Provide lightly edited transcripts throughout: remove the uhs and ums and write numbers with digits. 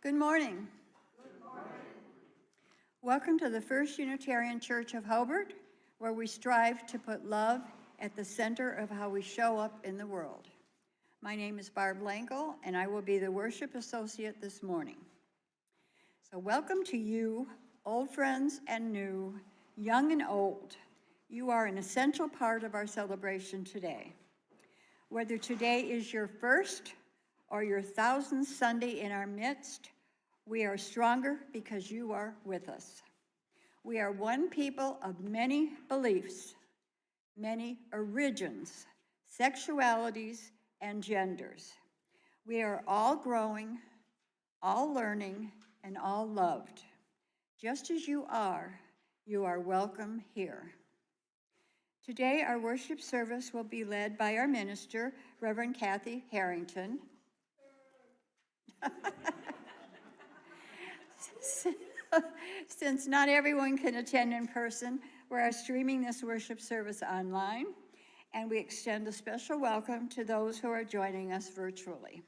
Good morning. Welcome to the First Unitarian Church of Hobart, where we strive to put love at the center of how we show up in the world. My name is Barb Lankel, and I will be the worship associate this morning. So welcome to you, old friends and new, young and old. You are an essential part of our celebration today. Whether today is your first or your 1000th Sunday in our midst, we are stronger because you are with us. We are one people of many beliefs, many origins, sexualities, and genders. We are all growing, all learning, and all loved. Just as you are welcome here. Today, our worship service will be led by our minister, Reverend Cathy Harrington. Since not everyone can attend in person, we are streaming this worship service online, and we extend a special welcome to those who are joining us virtually.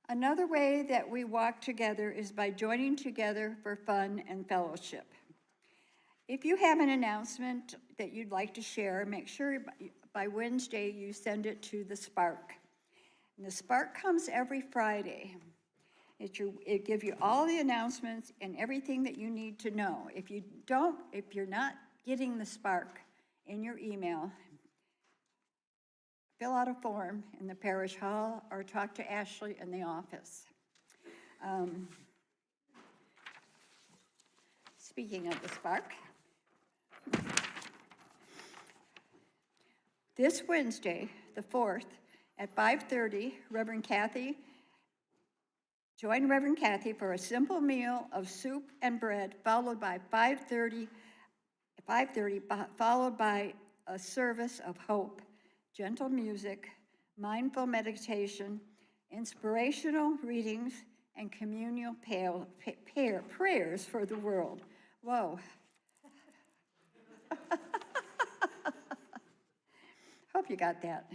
Another way that we walk together is by joining together for fun and fellowship. If you have an announcement that you'd like to share, make sure by Wednesday you send it to the Spark. And the Spark comes every Friday. It gives you all the announcements and everything that you need to know. If you're not getting the Spark in your email, fill out a form in the parish hall or talk to Ashley in the office. Speaking of the Spark, this Wednesday, the 4th, at 5:30, join Reverend Cathy for a simple meal of soup and bread, followed by 5:30, followed by a service of hope, gentle music, mindful meditation, inspirational readings, and communal prayers for the world. Whoa. Hope you got that.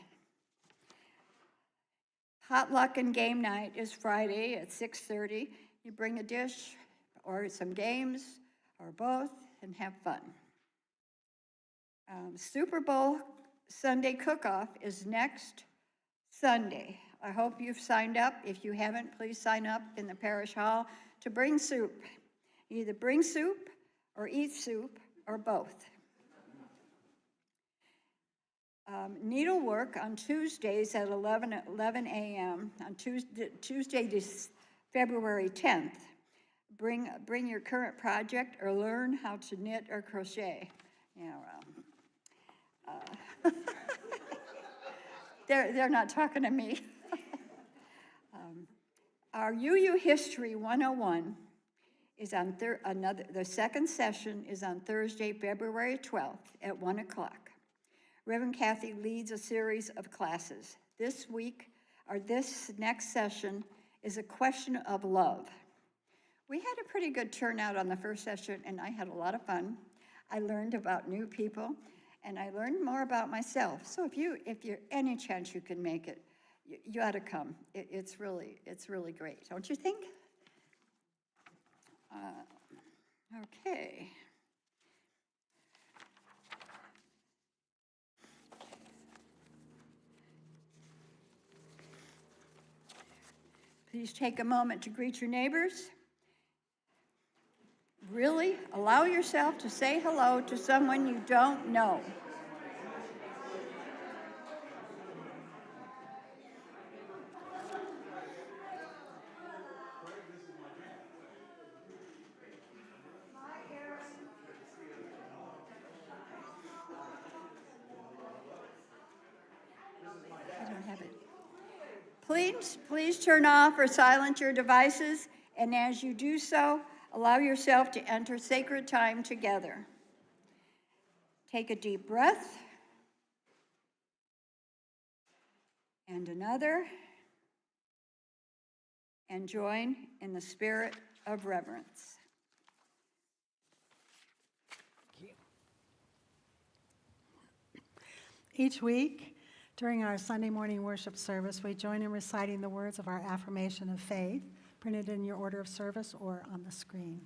Potluck and game night is Friday at 6:30. You bring a dish or some games or both and have fun. Super Bowl Sunday cook-off is next Sunday. I hope you've signed up. If you haven't, please sign up in the parish hall to bring soup. Either bring soup or eat soup or both. Needlework on Tuesdays at 11 a.m. on Tuesday, February 10th. Bring your current project or learn how to knit or crochet. They're not talking to me. Our UU History 101 is on the second session is on Thursday, February 12th at 1 o'clock. Reverend Cathy leads a series of classes. This next session is a question of love. We had a pretty good turnout on the first session, and I had a lot of fun. I learned about new people, and I learned more about myself. So if you're any chance you can make it, you ought to come. It's really great, don't you think? Okay. Please take a moment to greet your neighbors. Really, allow yourself to say hello to someone you don't know. I don't have it. Please turn off or silence your devices, and as you do so, allow yourself to enter sacred time together. Take a deep breath, and another, and join in the spirit of reverence. Each week, during our Sunday morning worship service, we join in reciting the words of our affirmation of faith printed in your order of service or on the screen.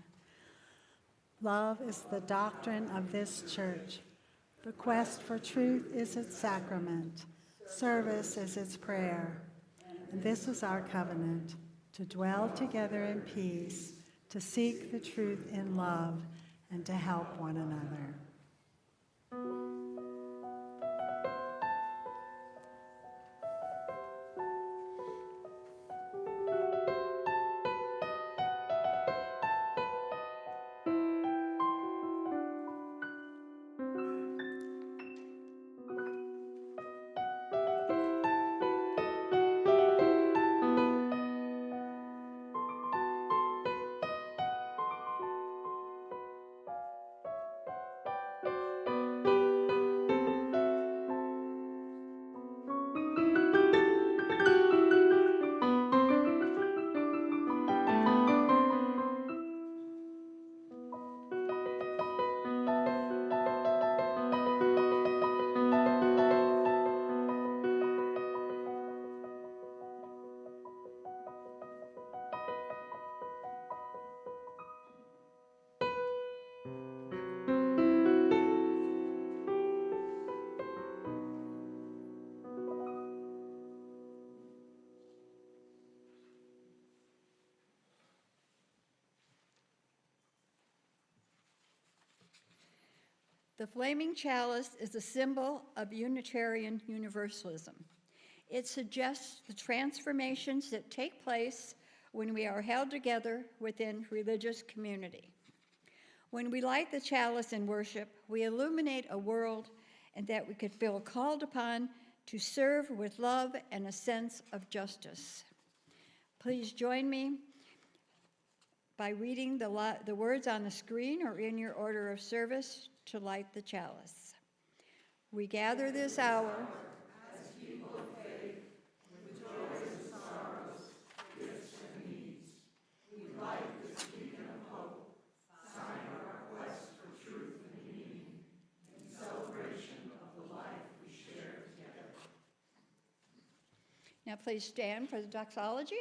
Love is the doctrine of this church. The quest for truth is its sacrament. Service is its prayer. And this is our covenant, to dwell together in peace, to seek the truth in love, and to help one another. The flaming chalice is a symbol of Unitarian Universalism. It suggests the transformations that take place when we are held together within religious community. When we light the chalice in worship, we illuminate a world and that we could feel called upon to serve with love and a sense of justice. Please join me by reading the words on the screen or in your order of service to light the chalice. We gather this hour as people of faith, with joys and sorrows, gifts and needs. We light this beacon of hope, sign our quest for truth and meaning, in celebration of the life we share together. Now please stand for the doxology.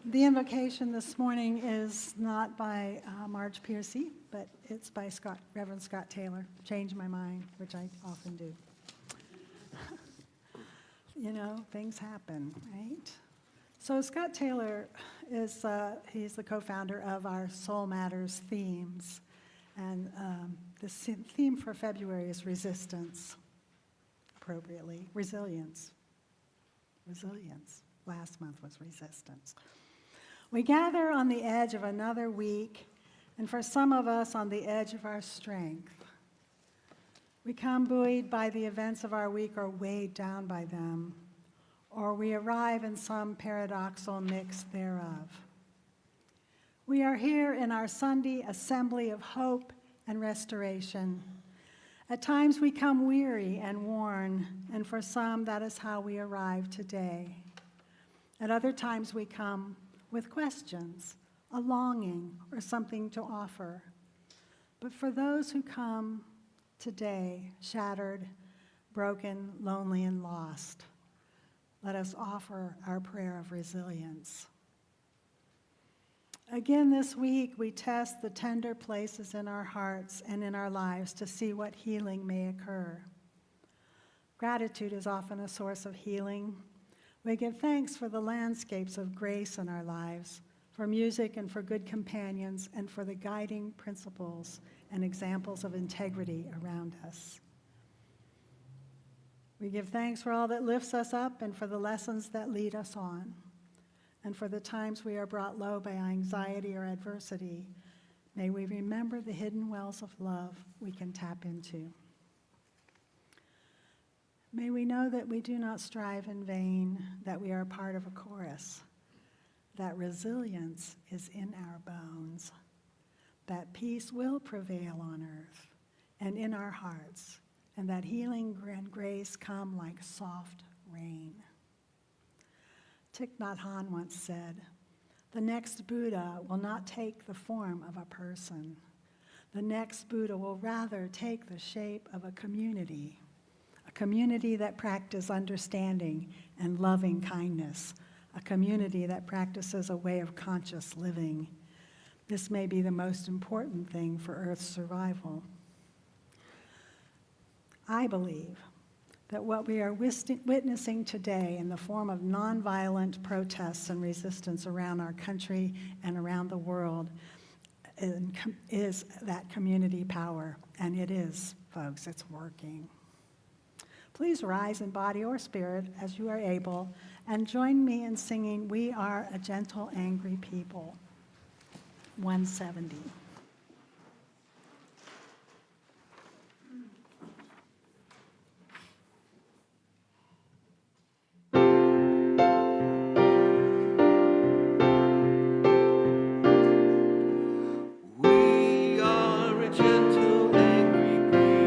The invocation this morning is not by Marge Piercy, but it's by Reverend Scott Taylor. Changed my mind, which I often do. You know, things happen, right? So Scott Taylor is he's the co-founder of our Soul Matters themes. And the theme for February is resistance, appropriately. Resilience. Resilience. Last month was resistance. We gather on the edge of another week, and for some of us, on the edge of our strength. We come buoyed by the events of our week or weighed down by them, or we arrive in some paradoxical mix thereof. We are here in our Sunday assembly of hope and restoration. At times we come weary and worn, and for some that is how we arrive today. At other times we come with questions, a longing, or something to offer. But for those who come today, shattered, broken, lonely, and lost, let us offer our prayer of resilience. Again this week, we test the tender places in our hearts and in our lives to see what healing may occur. Gratitude is often a source of healing. We give thanks for the landscapes of grace in our lives, for music and for good companions, and for the guiding principles and examples of integrity around us. We give thanks for all that lifts us up and for the lessons that lead us on, and for the times we are brought low by anxiety or adversity. May we remember the hidden wells of love we can tap into. May we know that we do not strive in vain, that we are part of a chorus, that resilience is in our bones, that peace will prevail on earth and in our hearts, and that healing and grace come like soft rain. Thich Nhat Hanh once said, "The next Buddha will not take the form of a person. The next Buddha will rather take the shape of a community that practices understanding and loving kindness, a community that practices a way of conscious living. This may be the most important thing for Earth's survival." I believe that what we are witnessing today in the form of nonviolent protests and resistance around our country and around the world is that community power, and it is, folks, it's working. Please rise in body or spirit as you are able and join me in singing "We Are a Gentle, Angry People," 170. We are a gentle, angry people,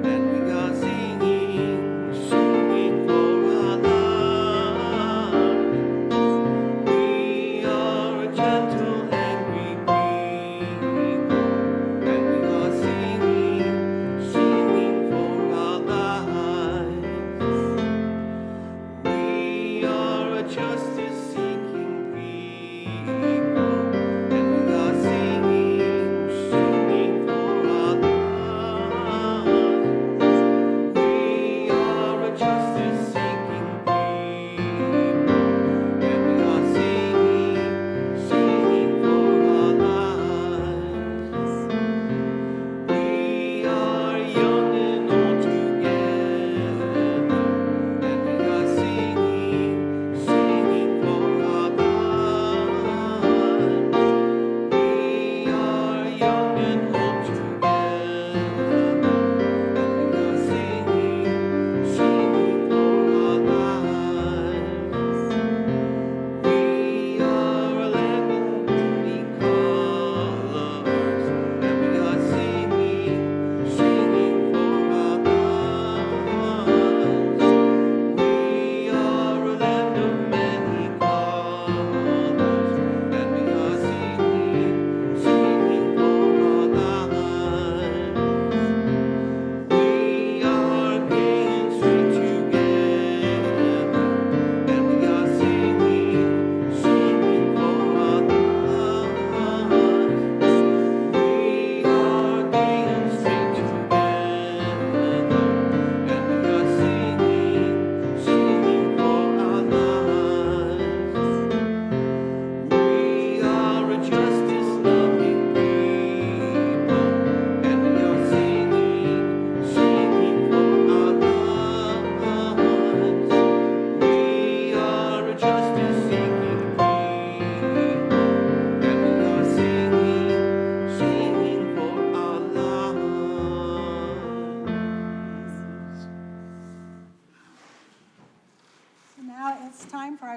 and we are singing, singing for our lives. We are a gentle, angry people, and we are singing, singing for our lives. We are a justice-seeking people.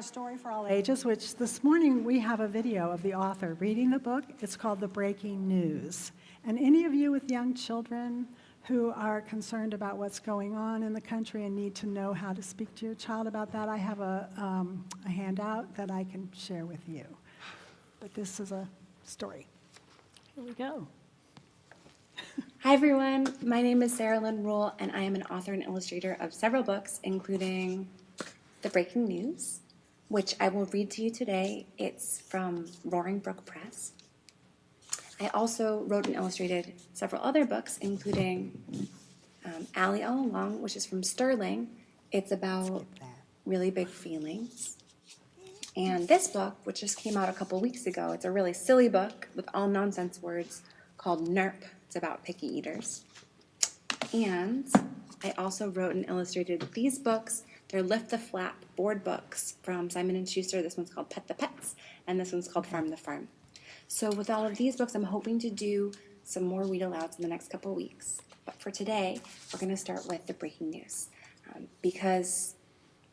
Story for All Ages, which this morning we have a video of the author reading the book. It's called The Breaking News. And any of you with young children who are concerned about what's going on in the country and need to know how to speak to your child about that, I have a handout that I can share with you. But this is a story. Here we go. Hi everyone, my name is Sarah Lynn Rule, and I am an author and illustrator of several books, including The Breaking News, which I will read to you today. It's from Roaring Brook Press. I also wrote and illustrated several other books, including Allie All Along, which is from Sterling. It's about really big feelings. And this book, which just came out a couple weeks ago, it's a really silly book with all nonsense words called NERP. It's about picky eaters. And I also wrote and illustrated these books. They're Lift the Flap board books from Simon & Schuster. This one's called Pet the Pets, and this one's called Farm the Farm. So with all of these books, I'm hoping to do some more read-alouds in the next couple weeks. But for today, we're going to start with the breaking news because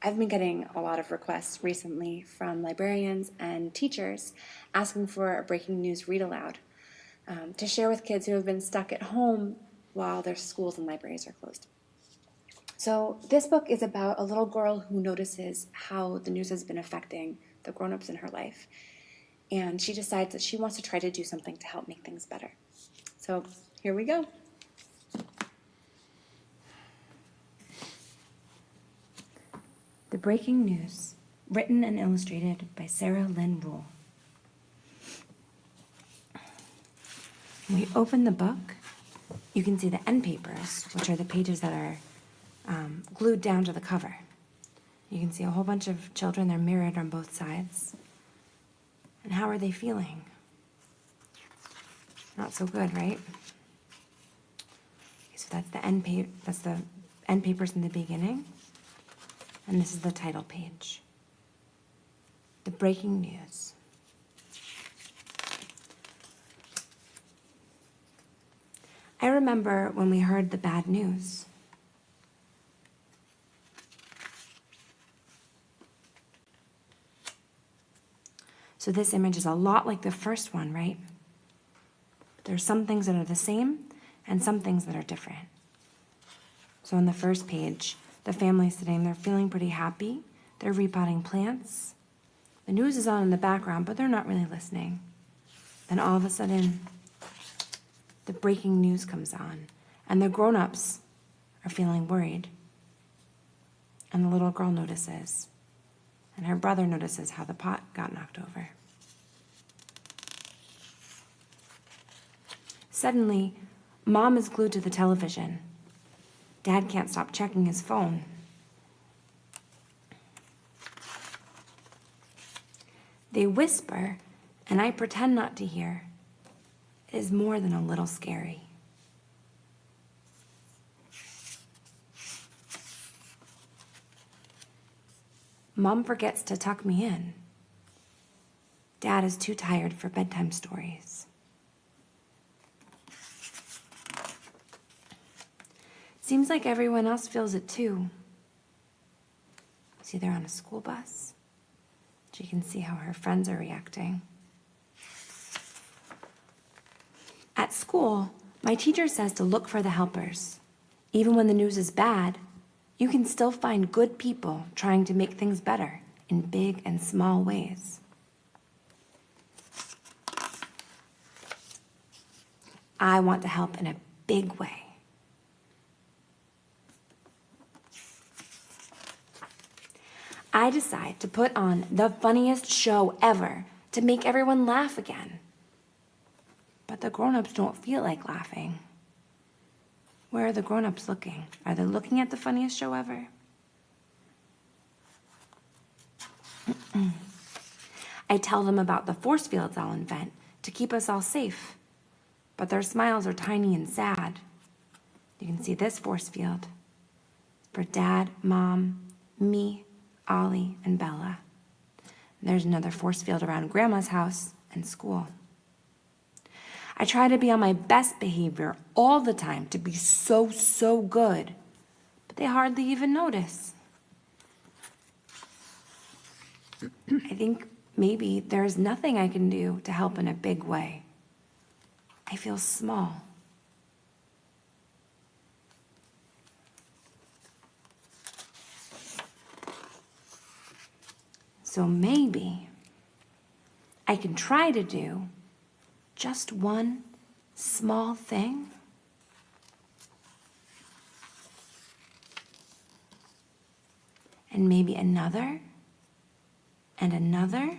I've been getting a lot of requests recently from librarians and teachers asking for a breaking news read aloud to share with kids who have been stuck at home while their schools and libraries are closed. So this book is about a little girl who notices how the news has been affecting the grown-ups in her life. And she decides that she wants to try to do something to help make things better. So here we go. The breaking news, written and illustrated by Sarah Lynn Rule. When we open the book, you can see the end papers, which are the pages that are glued down to the cover. You can see a whole bunch of children, they're mirrored on both sides. And how are they feeling? Not so good, right? Okay, so that's the end papers in the beginning. And this is the title page. The breaking news. I remember when we heard the bad news. So this image is a lot like the first one, right? But there are some things that are the same and some things that are different. So on the first page, the family's sitting there feeling pretty happy. They're repotting plants. The news is on in the background, but they're not really listening. Then all of a sudden, the breaking news comes on, and the grown-ups are feeling worried. And the little girl notices, and her brother notices how the pot got knocked over. Suddenly, Mom is glued to the television. Dad can't stop checking his phone. They whisper, and I pretend not to hear. It is more than a little scary. Mom forgets to tuck me in. Dad is too tired for bedtime stories. Seems like everyone else feels it too. See, they're on a school bus. She can see how her friends are reacting. At school, my teacher says to look for the helpers. Even when the news is bad, you can still find good people trying to make things better in big and small ways. I want to help in a big way. I decide to put on the funniest show ever to make everyone laugh again. But the grown-ups don't feel like laughing. Where are the grown-ups looking? Are they looking at the funniest show ever? I tell them about the force fields I'll invent to keep us all safe. But their smiles are tiny and sad. You can see this force field for Dad, Mom, me, Ollie, and Bella. And there's another force field around Grandma's house and school. I try to be on my best behavior all the time to be so good, but they hardly even notice. I think maybe there's nothing I can do to help in a big way. I feel small. So maybe I can try to do just one small thing. And maybe another, and another,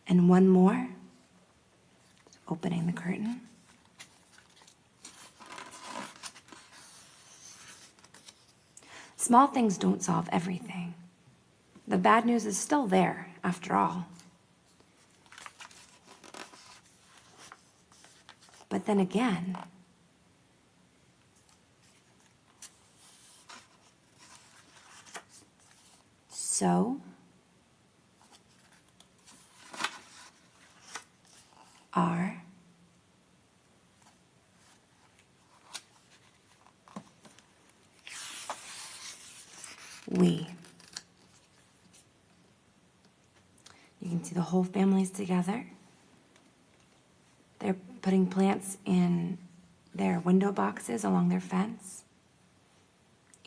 and one more. Opening the curtain. Small things don't solve everything. The bad news is still there, after all. But then again, so are can see the whole family's together. They're putting plants in their window boxes along their fence.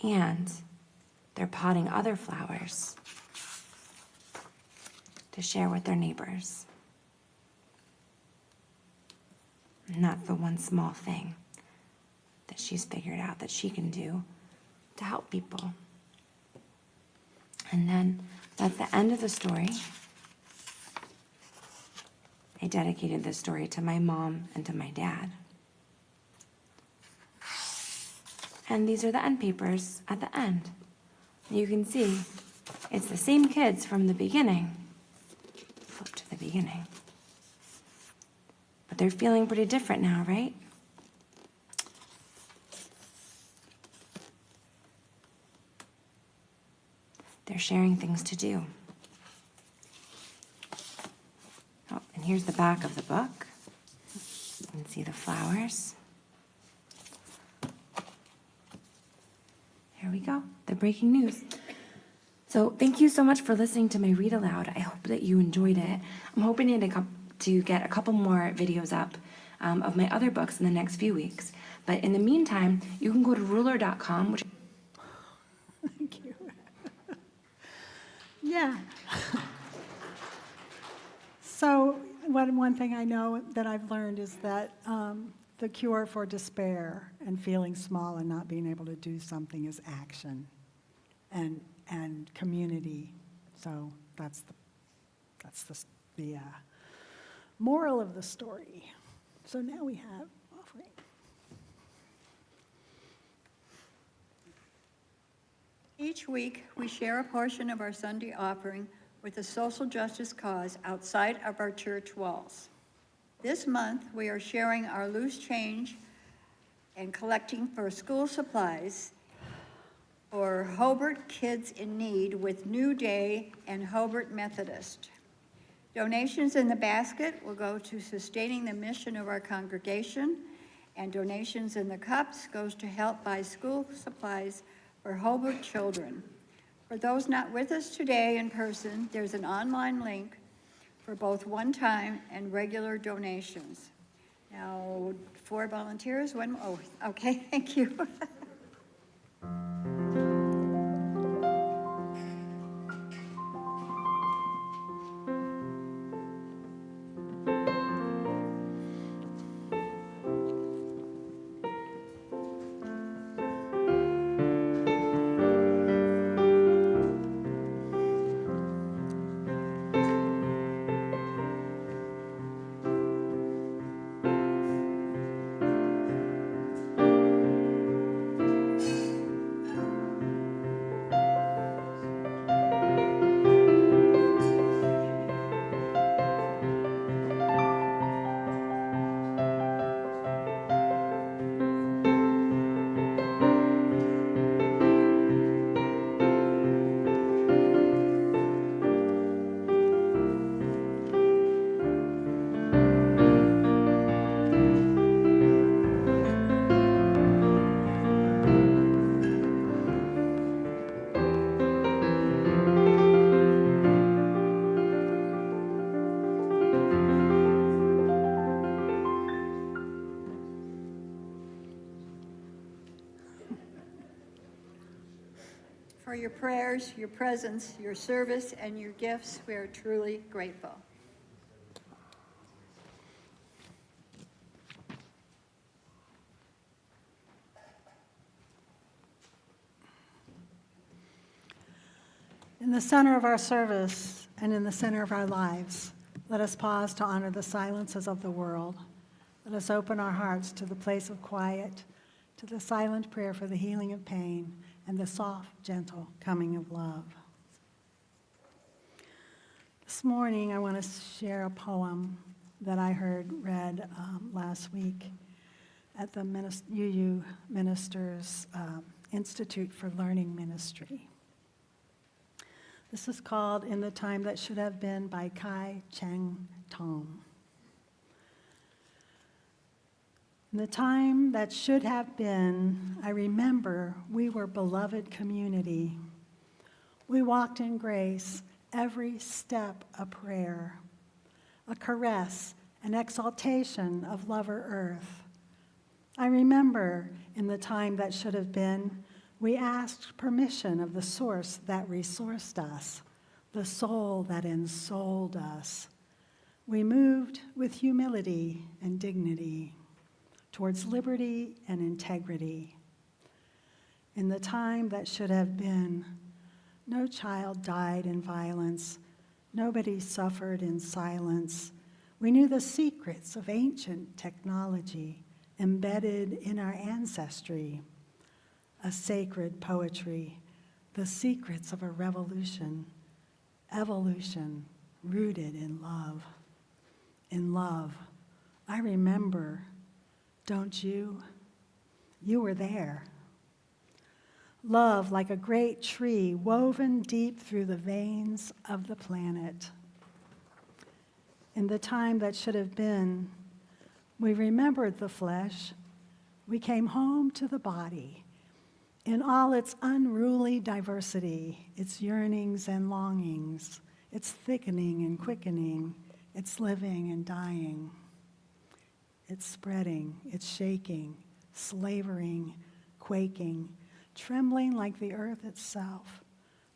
And they're potting other flowers to share with their neighbors. And that's the one small thing that she's figured out that she can do to help people. And then that's the end of the story. I dedicated this story to my mom and to my dad. And these are the end papers at the end. You can see it's the same kids from the beginning. Flip to the beginning. But they're feeling pretty different now, right? They're sharing things to do. Oh, and here's the back of the book. You can see the flowers. Here we go, the breaking news. So thank you so much for listening to my read aloud. I hope that you enjoyed it. I'm hoping to get a couple more videos up of my other books in the next few weeks. But in the meantime, you can go to ruler.com, which Thank you. Yeah. So one thing I know that I've learned is that the cure for despair and feeling small and not being able to do something is action and community. So that's the moral of the story. So now we have offering. Each week, we share a portion of our Sunday offering with a social justice cause outside of our church walls. This month, we are sharing our loose change and collecting for school supplies for Hobart Kids in Need with New Day and Hobart Methodist. Donations in the basket will go to sustaining the mission of our congregation, and donations in the cups goes to help buy school supplies for Hobart children. For those not with us today in person, there's an online link for both one-time and regular donations. Now, 4 volunteers, okay, thank you. For your prayers, your presence, your service, and your gifts, we are truly grateful. In the center of our service and in the center of our lives, let us pause to honor the silences of the world. Let us open our hearts to the place of quiet, to the silent prayer for the healing of pain, and the soft, gentle coming of love. This morning, I want to share a poem that I heard read last week at the UU Ministers Institute for Learning Ministry. This is called In the Time That Should Have Been by Kai Cheng Tom. In the time that should have been, I remember we were beloved community. We walked in grace every step a prayer, a caress, an exaltation of lover earth. I remember in the time that should have been, we asked permission of the source that resourced us, the soul that ensouled us. We moved with humility and dignity towards liberty and integrity. In the time that should have been, no child died in violence, nobody suffered in silence. We knew the secrets of ancient technology embedded in our ancestry, a sacred poetry, the secrets of a revolution, evolution rooted in love. In love, I remember, don't you? You were there. Love like a great tree woven deep through the veins of the planet. In the time that should have been, we remembered the flesh. We came home to the body in all its unruly diversity, its yearnings and longings, its thickening and quickening, its living and dying, its spreading, its shaking, slavering, quaking, trembling like the earth itself,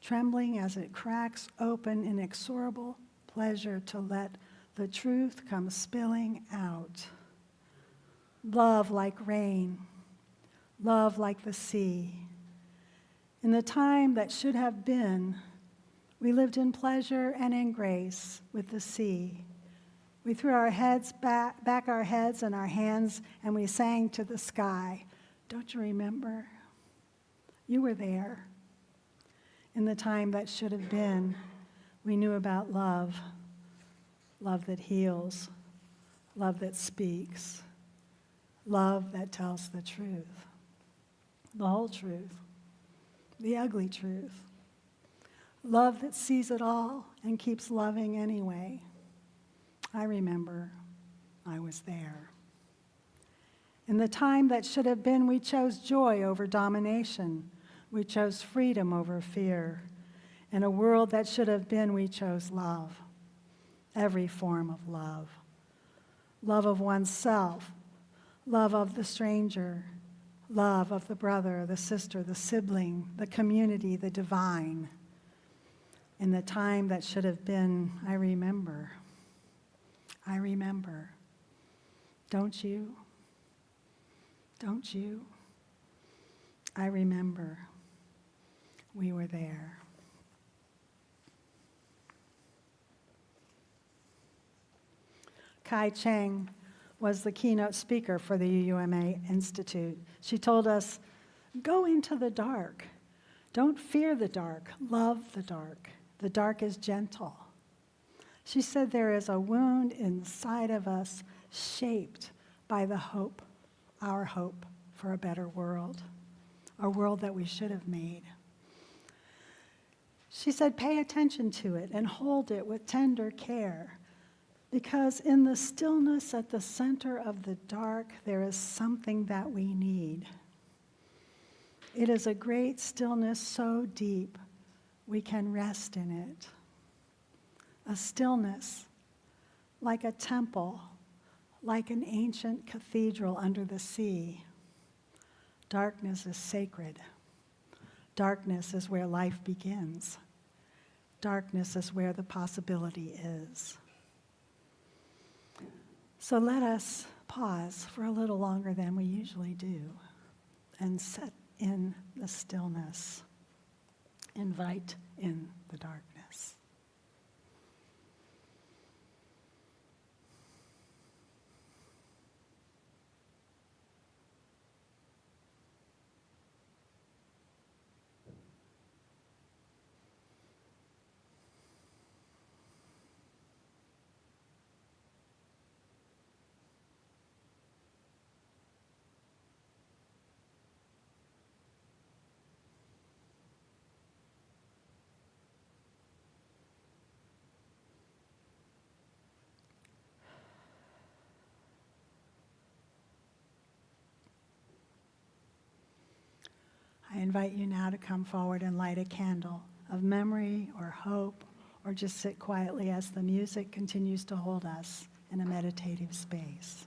trembling as it cracks open inexorable pleasure to let the truth come spilling out. Love like rain, love like the sea. In the time that should have been, we lived in pleasure and in grace with the sea. We threw our heads back our heads and our hands, and we sang to the sky. Don't you remember? You were there. In the time that should have been, we knew about love, love that heals, love that speaks, love that tells the truth, the whole truth, the ugly truth, love that sees it all and keeps loving anyway. I remember I was there. In the time that should have been, we chose joy over domination. We chose freedom over fear. In a world that should have been, we chose love, every form of love. Love of oneself, love of the stranger, love of the brother, the sister, the sibling, the community, the divine. In the time that should have been, I remember. I remember. Don't you? Don't you? I remember. We were there. Kai Cheng was the keynote speaker for the UUMA Institute. She told us, go into the dark. Don't fear the dark. Love the dark. The dark is gentle. She said there is a wound inside of us shaped by the hope, our hope for a better world, a world that we should have made. She said, pay attention to it and hold it with tender care, because in the stillness at the center of the dark, there is something that we need. It is a great stillness so deep we can rest in it. A stillness like a temple, like an ancient cathedral under the sea. Darkness is sacred. Darkness is where life begins. Darkness is where the possibility is. So let us pause for a little longer than we usually do and set in the stillness. Invite in the darkness. I invite you now to come forward and light a candle of memory or hope or just sit quietly as the music continues to hold us in a meditative space.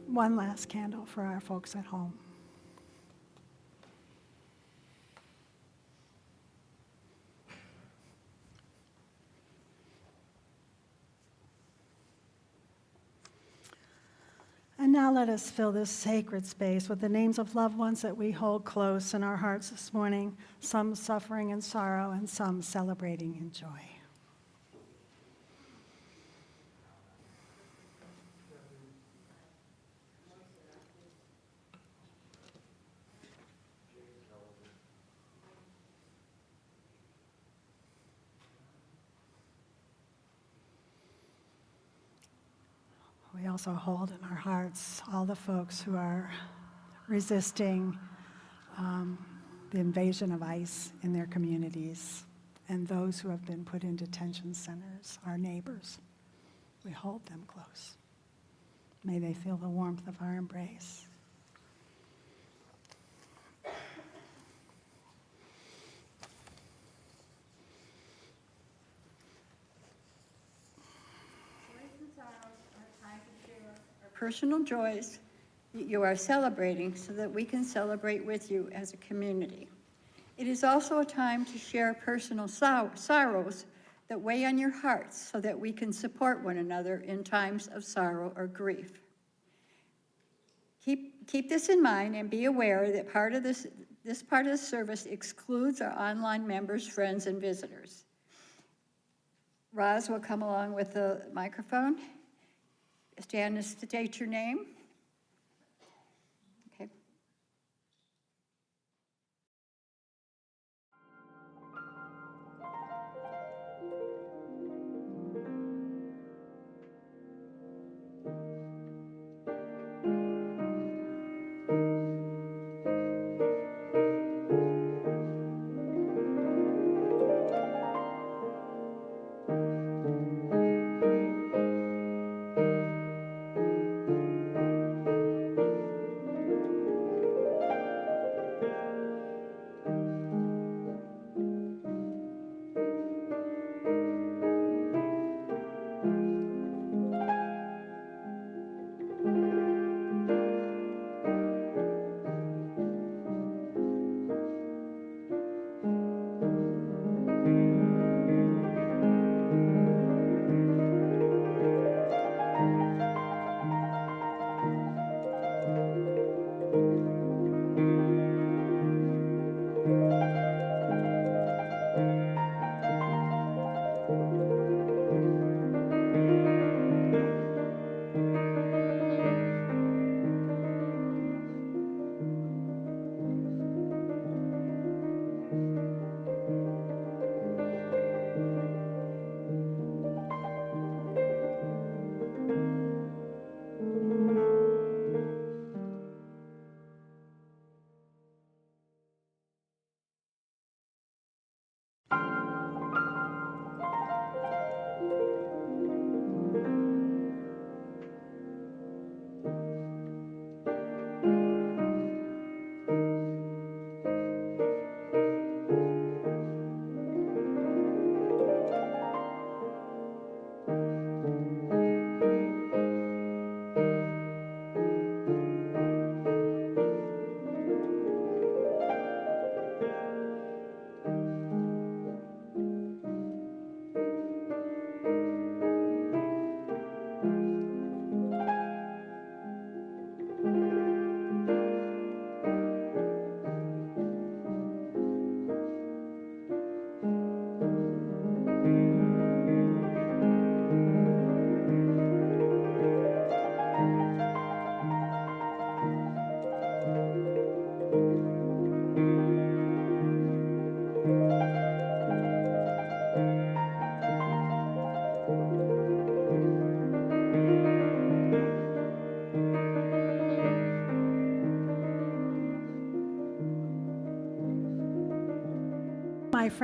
One last candle for our folks at home. And now let us fill this sacred space with the names of loved ones that we hold close in our hearts this morning, some suffering and sorrow and some celebrating in joy. We also hold in our hearts all the folks who are resisting the invasion of ICE in their communities and those who have been put in detention centers, our neighbors. We hold them close. May they feel the warmth of our embrace. Personal joys that you are celebrating so that we can celebrate with you as a community. It is also a time to share personal sorrows that weigh on your hearts so that we can support one another in times of sorrow or grief. Keep this in mind and be aware that this part of the service excludes our online members, friends, and visitors. Roz will come along with the microphone. Stand and state your name. Okay.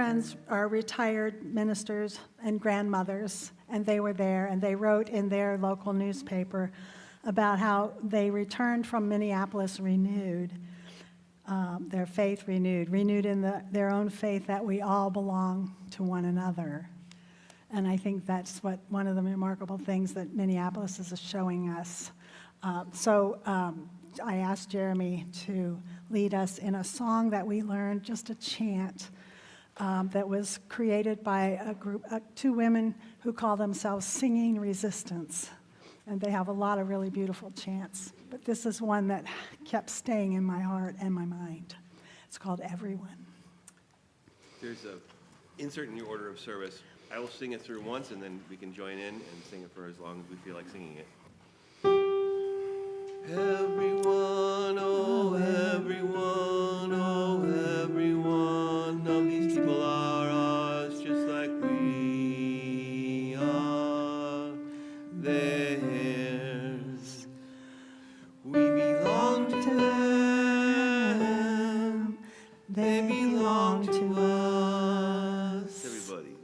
friends are retired ministers and grandmothers, and they were there, and they wrote in their local newspaper about how they returned from Minneapolis renewed, their faith renewed in their own faith that we all belong to one another. And I think that's one of the remarkable things that Minneapolis is showing us. So I asked Jeremy to lead us in a song that we learned, just a chant that was created by a group, two women who call themselves Singing Resistance. And they have a lot of really beautiful chants. But this is one that kept staying in my heart and my mind. It's called Everyone. There's a insert in your order of service. I will sing it through once, and then we can join in and sing it for as long as we feel like singing it. Everyone, oh everyone, oh everyone of these people are ours, just like we are theirs. We belong to them, they belong to us. Everybody.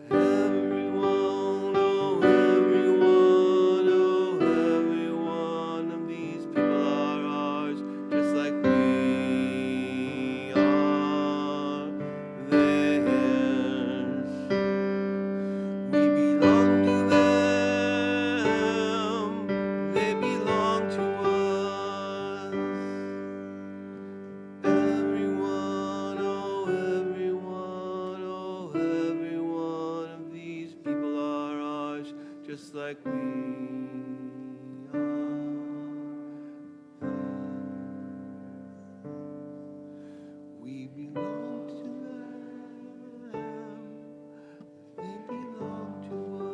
Everyone, oh everyone, oh everyone of these people are ours, just like we are theirs. We belong to them, they belong to us. Everyone, oh everyone, oh everyone of these people are ours, just like we are. We belong to them, they belong to us.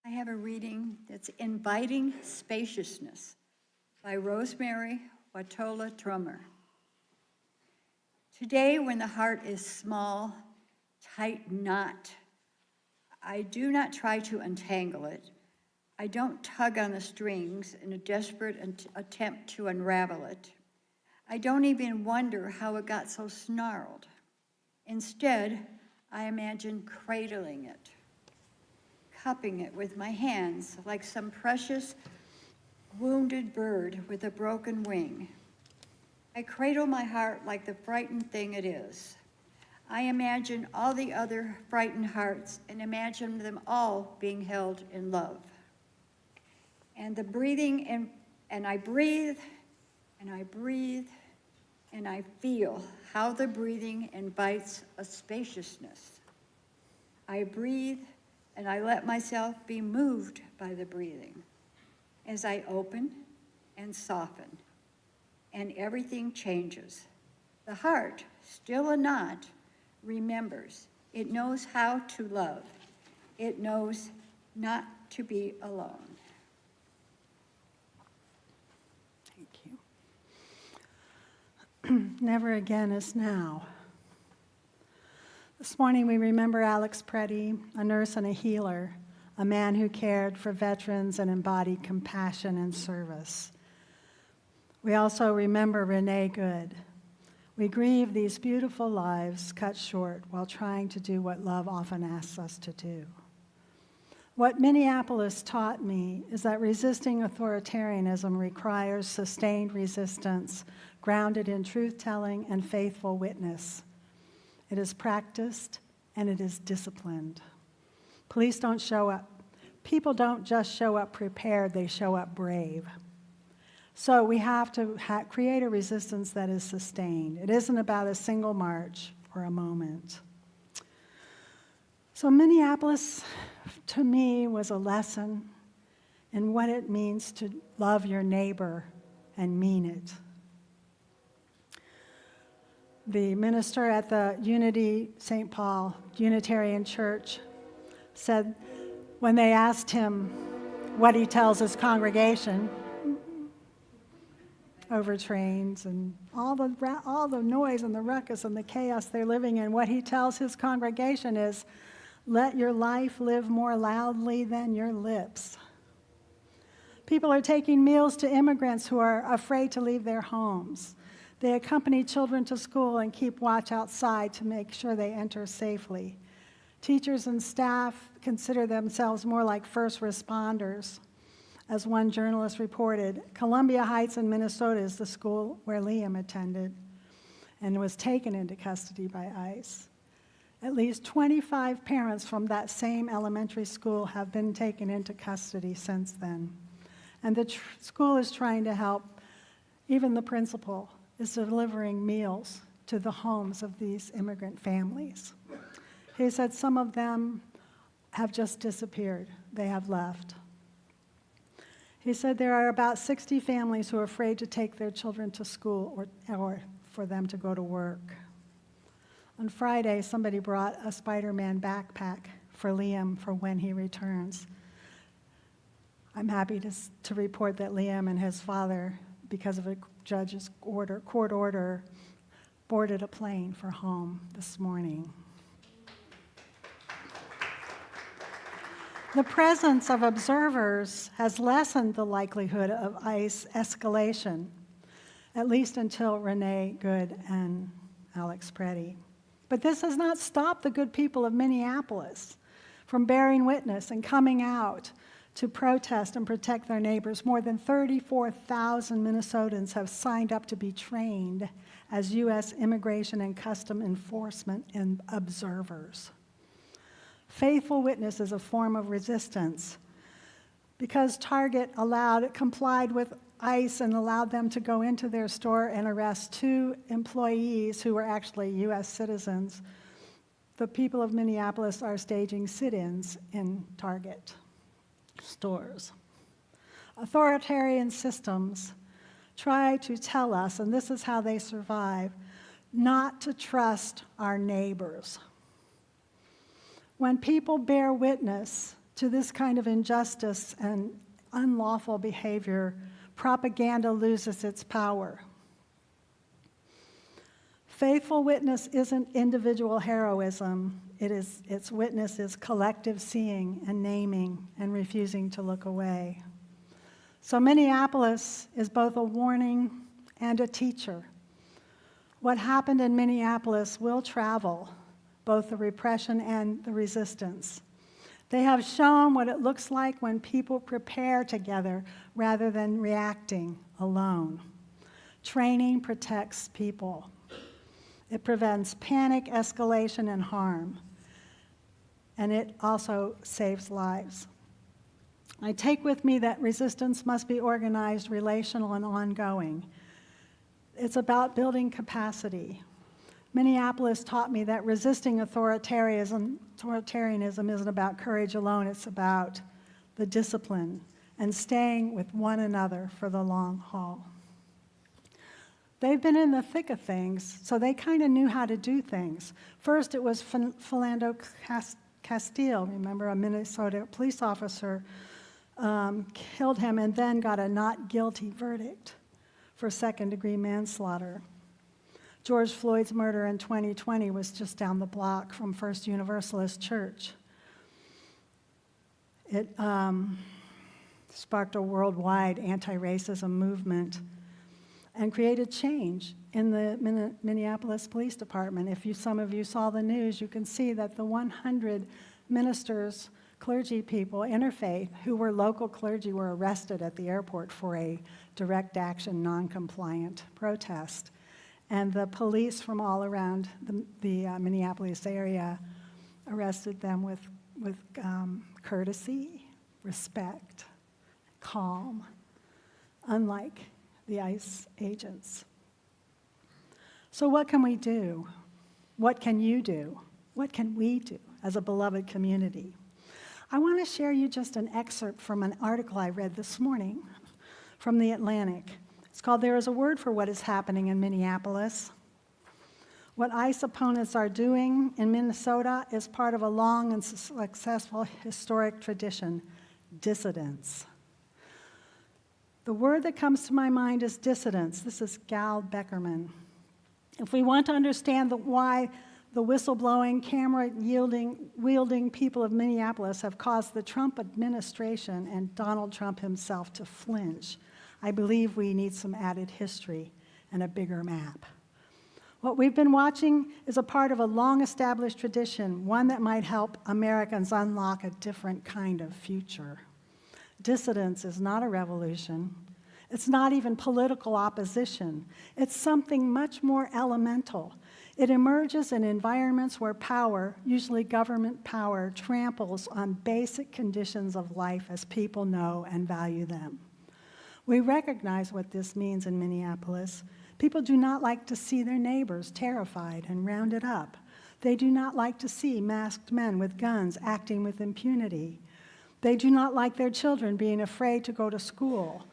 I have a reading that's Inviting Spaciousness by Rosemary Watola Trummer. Today, when the heart is small, tight knot, I do not try to untangle it. I don't tug on the strings in a desperate attempt to unravel it. I don't even wonder how it got so snarled. Instead, I imagine cradling it, cupping it with my hands like some precious wounded bird with a broken wing. I cradle my heart like the frightened thing it is. I imagine all the other frightened hearts and imagine them all being held in love. And the breathing, and I breathe, and I breathe, and I feel how the breathing invites a spaciousness. I breathe, and I let myself be moved by the breathing as I open and soften, and everything changes. The heart, still a knot, remembers. It knows how to love. It knows not to be alone. Thank you. Never again is now. This morning we remember Alex Preddy, a nurse and a healer, a man who cared for veterans and embodied compassion and service. We also remember Renee Good. We grieve these beautiful lives cut short while trying to do what love often asks us to do. What Minneapolis taught me is that resisting authoritarianism requires sustained resistance grounded in truth-telling and faithful witness. It is practiced and it is disciplined. Police don't show up. People don't just show up prepared, they show up brave. So we have to create a resistance that is sustained. It isn't about a single march or a moment. So Minneapolis, to me, was a lesson in what it means to love your neighbor and mean it. The minister at the Unity St. Paul Unitarian Church said when they asked him what he tells his congregation over trains and all the noise and the ruckus and the chaos they're living in, what he tells his congregation is, let your life live more loudly than your lips. People are taking meals to immigrants who are afraid to leave their homes. They accompany children to school and keep watch outside to make sure they enter safely. Teachers and staff consider themselves more like first responders. As one journalist reported, Columbia Heights in Minnesota is the school where Liam attended and was taken into custody by ICE. At least 25 parents from that same elementary school have been taken into custody since then. And the school is trying to help. Even the principal is delivering meals to the homes of these immigrant families. He said some of them have just disappeared. They have left. He said there are about 60 families who are afraid to take their children to school or for them to go to work. On Friday, somebody brought a Spider-Man backpack for Liam for when he returns. I'm happy to report that Liam and his father, because of a judge's court order, boarded a plane for home this morning. The presence of observers has lessened the likelihood of ICE escalation, at least until Renee Good and Alex Preddy. But this has not stopped the good people of Minneapolis from bearing witness and coming out to protest and protect their neighbors. More than 34,000 Minnesotans have signed up to be trained as U.S. Immigration and Custom Enforcement and observers. Faithful witness is a form of resistance. Because Target complied with ICE and allowed them to go into their store and arrest 2 employees who were actually U.S. citizens, the people of Minneapolis are staging sit-ins in Target stores. Authoritarian systems try to tell us, and this is how they survive, not to trust our neighbors. When people bear witness to this kind of injustice and unlawful behavior, propaganda loses its power. Faithful witness isn't individual heroism. Its witness is collective seeing and naming and refusing to look away. So Minneapolis is both a warning and a teacher. What happened in Minneapolis will travel, both the repression and the resistance. They have shown what it looks like when people prepare together rather than reacting alone. Training protects people. It prevents panic, escalation, and harm. And it also saves lives. I take with me that resistance must be organized, relational, and ongoing. It's about building capacity. Minneapolis taught me that resisting authoritarianism isn't about courage alone, it's about the discipline and staying with one another for the long haul. They've been in the thick of things, so they kind of knew how to do things. First, it was Philando Castile, remember, a Minnesota police officer killed him and then got a not guilty verdict for second-degree manslaughter. George Floyd's murder in 2020 was just down the block from First Universalist Church. It sparked a worldwide anti-racism movement and created change in the Minneapolis Police Department. If some of you saw the news, you can see that the 100 ministers, clergy people, interfaith, who were local clergy, were arrested at the airport for a direct action, non-compliant protest. And the police from all around the Minneapolis area arrested them with courtesy, respect, calm, unlike the ICE agents. So what can we do? What can you do? What can we do as a beloved community. I want to share you just an excerpt from an article I read this morning from The Atlantic. It's called "There is a Word for What is Happening in Minneapolis." What ICE opponents are doing in Minnesota is part of a long and successful historic tradition, dissidence. The word that comes to my mind is dissidence. This is Gal Beckerman. If we want to understand why the whistleblowing, camera-wielding people of Minneapolis have caused the Trump administration and Donald Trump himself to flinch, I believe we need some added history and a bigger map. What we've been watching is a part of a long-established tradition, one that might help Americans unlock a different kind of future. Dissidence is not a revolution. It's not even political opposition. It's something much more elemental. It emerges in environments where power, usually government power, tramples on basic conditions of life as people know and value them. We recognize what this means in Minneapolis. People do not like to see their neighbors terrified and rounded up. They do not like to see masked men with guns acting with impunity. They do not like their children being afraid to go to school.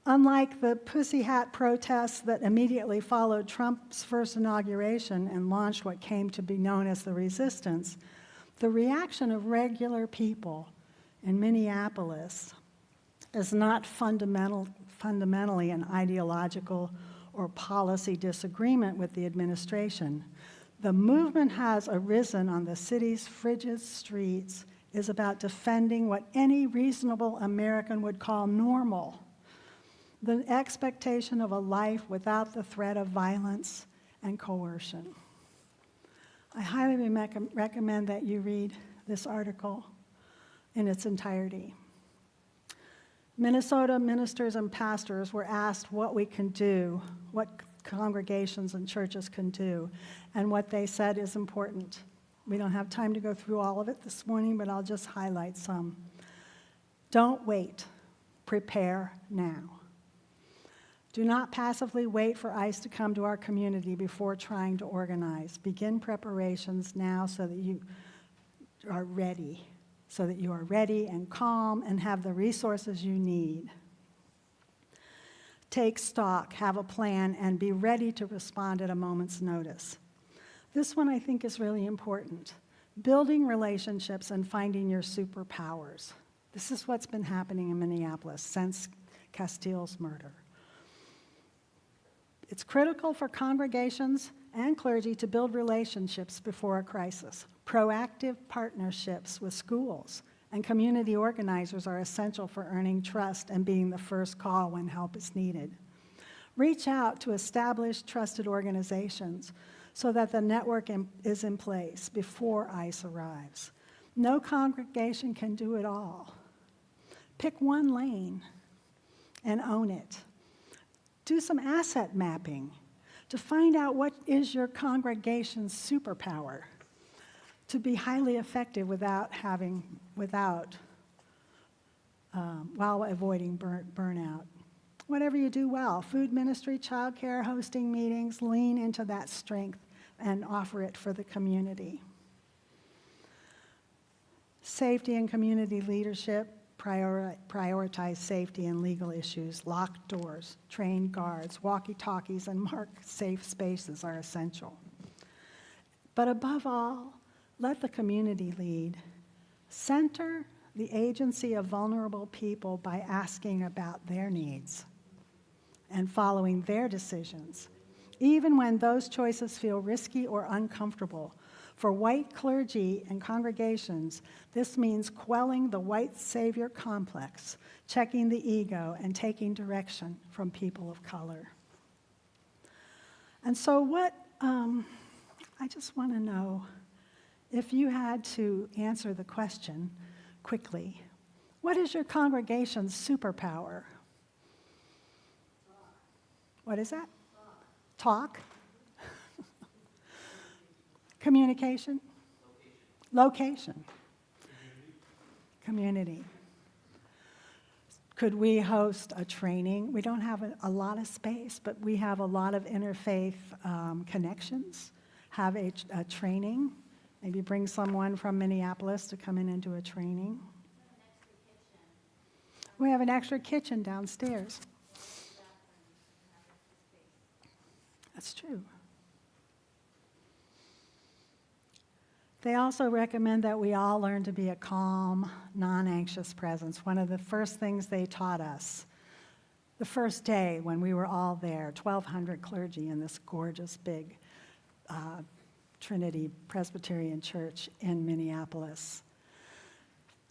Unlike the Pussy Hat protests that immediately followed Trump's first inauguration and launched what came to be known as the resistance, the reaction of regular people in Minneapolis is not fundamentally an ideological or policy disagreement with the administration. The movement has arisen on the city's frigid streets is about defending what any reasonable American would call normal, the expectation of a life without the threat of violence and coercion. I highly recommend that you read this article in its entirety. Minnesota ministers and pastors were asked what we can do, what congregations and churches can do, and what they said is important. We don't have time to go through all of it this morning, but I'll just highlight some. Don't wait. Prepare now. Do not passively wait for ICE to come to our community before trying to organize. Begin preparations now so that you are ready. And calm and have the resources you need. Take stock, have a plan, and be ready to respond at a moment's notice. This one I think is really important. Building relationships and finding your superpowers. This is what's been happening in Minneapolis since Castile's murder. It's critical for congregations and clergy to build relationships before a crisis. Proactive partnerships with schools and community organizers are essential for earning trust and being the first call when help is needed. Reach out to established, trusted organizations so that the network is in place before ICE arrives. No congregation can do it all. Pick one lane and own it. Do some asset mapping to find out what is your congregation's superpower to be highly effective while avoiding burnout. Whatever you do well, food ministry, childcare, hosting meetings, lean into that strength and offer it for the community. Safety and community leadership, prioritize safety and legal issues, locked doors, trained guards, walkie-talkies, and marked safe spaces are essential. But above all, let the community lead. Center the agency of vulnerable people by asking about their needs and following their decisions, even when those choices feel risky or uncomfortable. For white clergy and congregations, this means quelling the white savior complex, checking the ego, and taking direction from people of color. And so I just want to know, if you had to answer the question quickly, what is your congregation's superpower? What is that? Talk? Communication? Location. Community. Could we host a training? We don't have a lot of space, but we have a lot of interfaith connections. Have a training Maybe bring someone from Minneapolis to come in and do a training. We have an extra kitchen downstairs. That's true. They also recommend that we all learn to be a calm, non-anxious presence. One of the first things they taught us, the first day when we were all there, 1,200 clergy in this gorgeous big Trinity Presbyterian Church in Minneapolis.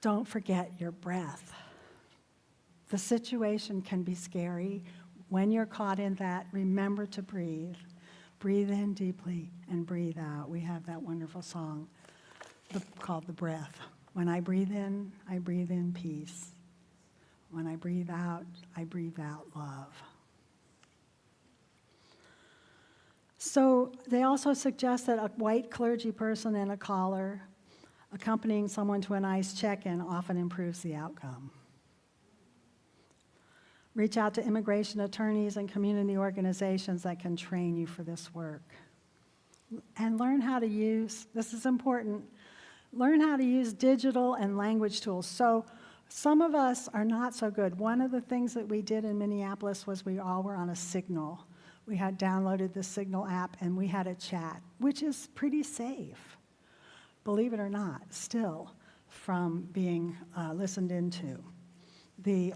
Don't forget your breath. The situation can be scary. When you're caught in that, remember to breathe. Breathe in deeply and breathe out. We have that wonderful song called The Breath. When I breathe in peace. When I breathe out love. So they also suggest that a white clergy person and a collar accompanying someone to a nice check-in often improves the outcome. Reach out to immigration attorneys and community organizations that can train you for this work. And learn how to use, this is important, learn how to use digital and language tools. So some of us are not so good. One of the things that we did in Minneapolis was we all were on a Signal. We had downloaded the Signal app and we had a chat, which is pretty safe, believe it or not, still from being listened into. The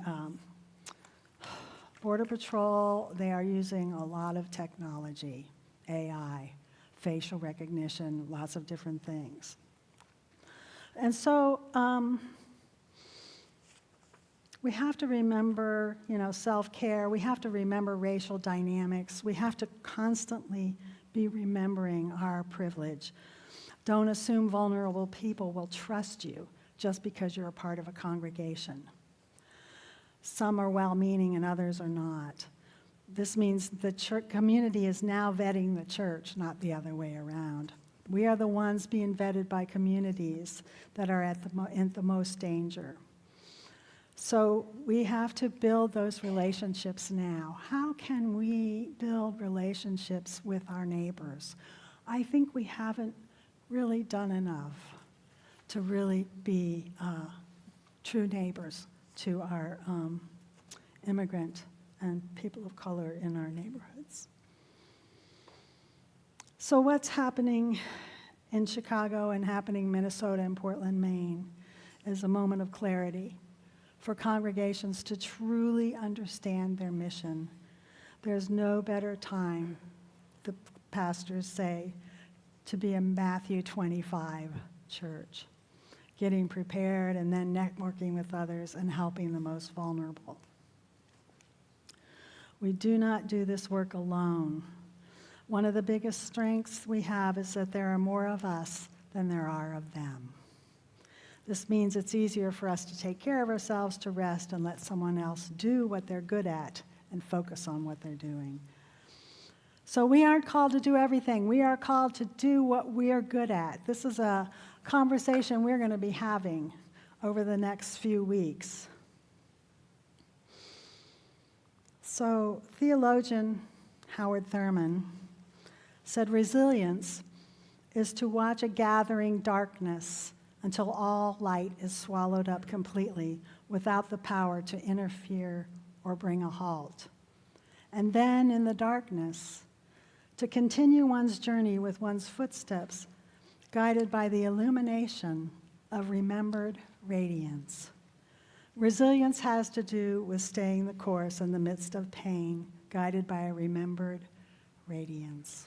Border Patrol, they are using a lot of technology, AI, facial recognition, lots of different things. And so we have to remember, self-care. We have to remember racial dynamics. We have to constantly be remembering our privilege. Don't assume vulnerable people will trust you just because you're a part of a congregation. Some are well-meaning and others are not. This means the church community is now vetting the church, not the other way around. We are the ones being vetted by communities that are in the most danger. So we have to build those relationships now. How can we build relationships with our neighbors? I think we haven't really done enough to really be true neighbors to our immigrant and people of color in our neighborhoods. So what's happening in Chicago and happening in Minnesota and Portland, Maine, is a moment of clarity for congregations to truly understand their mission. There's no better time, the pastors say, to be a Matthew 25 church, getting prepared and then networking with others and helping the most vulnerable. We do not do this work alone. One of the biggest strengths we have is that there are more of us than there are of them. This means it's easier for us to take care of ourselves, to rest, and let someone else do what they're good at and focus on what they're doing. So we aren't called to do everything. We are called to do what we are good at. This is a conversation we're going to be having over the next few weeks. So theologian Howard Thurman said resilience is to watch a gathering darkness until all light is swallowed up completely without the power to interfere or bring a halt. And then in the darkness, to continue one's journey with one's footsteps, guided by the illumination of remembered radiance. Resilience has to do with staying the course in the midst of pain, guided by a remembered radiance,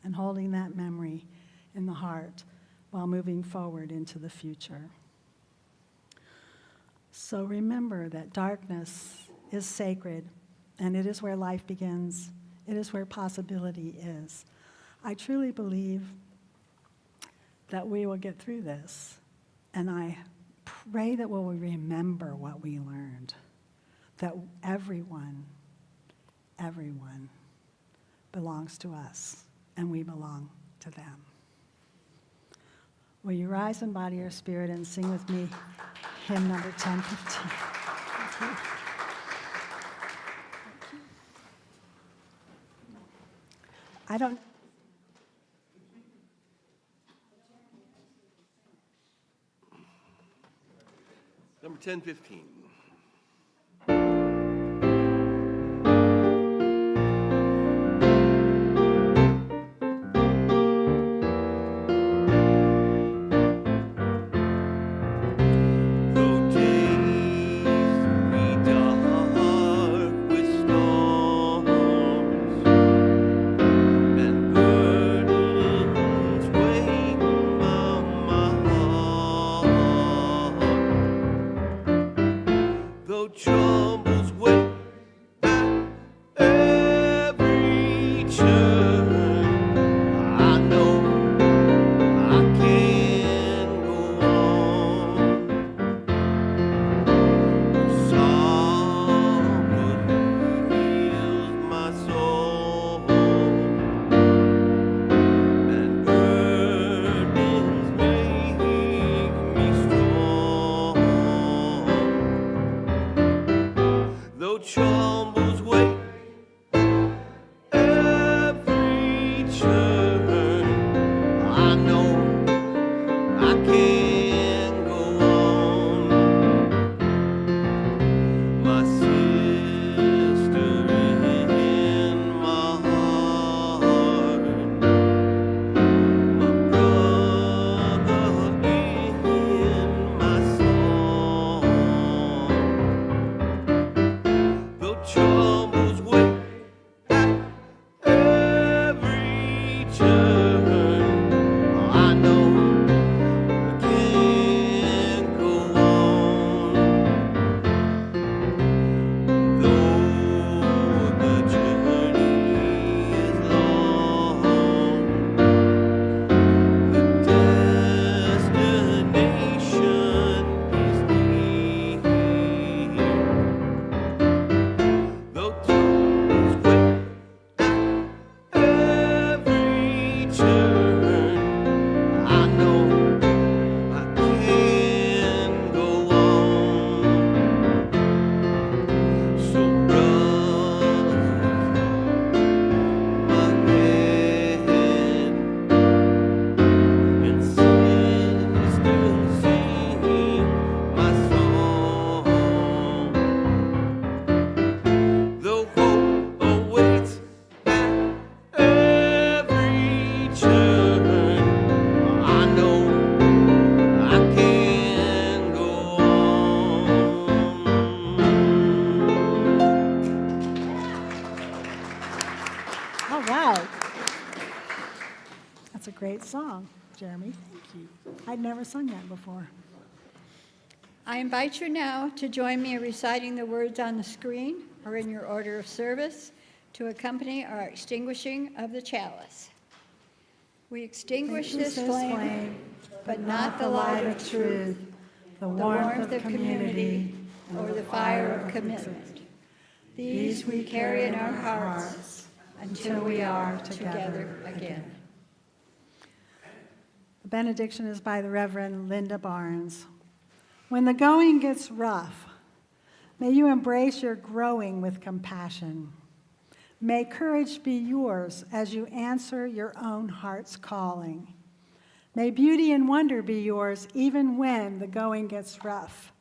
and holding that memory in the heart while moving forward into the future. So remember that darkness is sacred, and it is where life begins. It is where possibility is. I truly believe that we will get through this, and I pray that we will remember what we learned, that everyone belongs to us, and we belong to them. Will you rise in body or spirit and sing with me hymn number 1015? Thank you. I don't... Number 1015. Though days be dark with storms and burdens weighing on my heart, though troubles wait at every turn, I know I can go on. Sorrow heals my soul, and burdens make me strong. Though troubles wait every turn, I know I can go on. My sister in my heart, my brother in my song. Though troubles wait at every turn, I know I can go on. Though the journey is long, the destination is near. Though troubles wait every turn, I know I can go on. So brothers, my hand, and sisters, sing my song. Though hope awaits at every turn, I know I can go on. All right. That's a great song, Jeremy. Thank you. I'd never sung that before. I invite you now to join me in reciting the words on the screen or in your order of service to accompany our extinguishing of the chalice. We extinguish this flame, but not the light of truth, the warmth of community, or the fire of commitment. These we carry in our hearts until we are together again. The benediction is by the Reverend Linda Barnes. When the going gets rough, may you embrace your growing with compassion. May courage be yours as you answer your own heart's calling. May beauty and wonder be yours even when the going gets rough.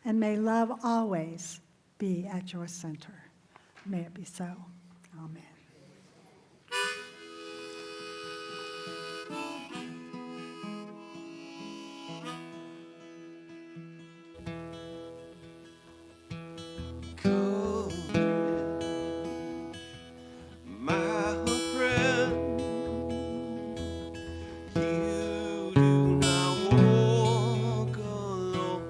And may love always be at your center. May it be so. Amen. Come, my friend, you do not walk alone.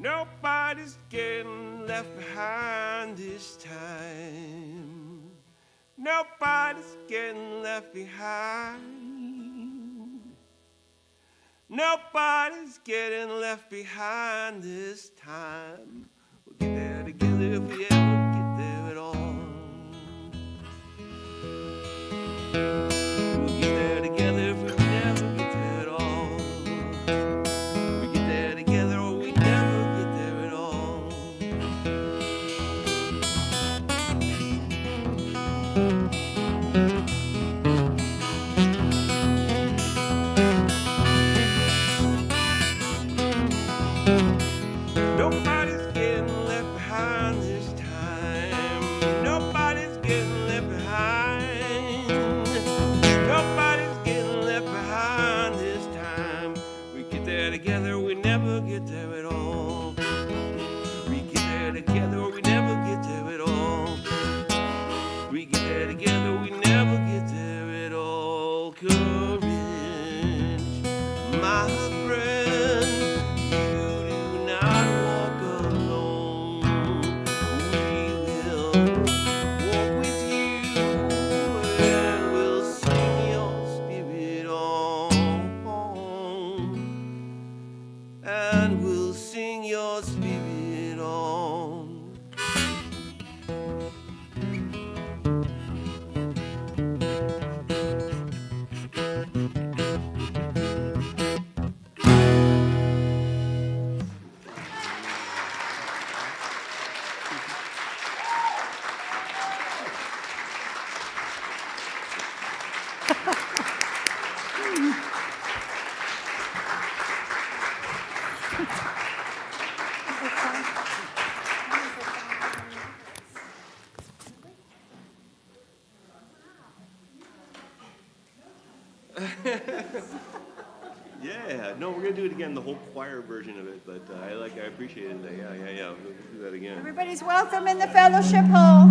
Nobody's getting left behind this time. Nobody's getting left behind. Nobody's getting left behind this time. We'll get there together if we ever get there at all. We'll get there together if we never get there at all. We get there together or we never get there at all. Nobody's getting left behind this time. Nobody's getting left behind. Nobody's getting left behind this time. We get there together, we never get there at all. We get there together, we never get there at all. We get there together, we never get there at all. Courage, my friend, you do not walk alone. We will walk with you and we'll sing your spirit on. And we'll sing your spirit on. Yeah, no, we're gonna do it again, the whole choir version of it, but I appreciate it. Yeah, we'll do that again. Everybody's welcome in the fellowship hall.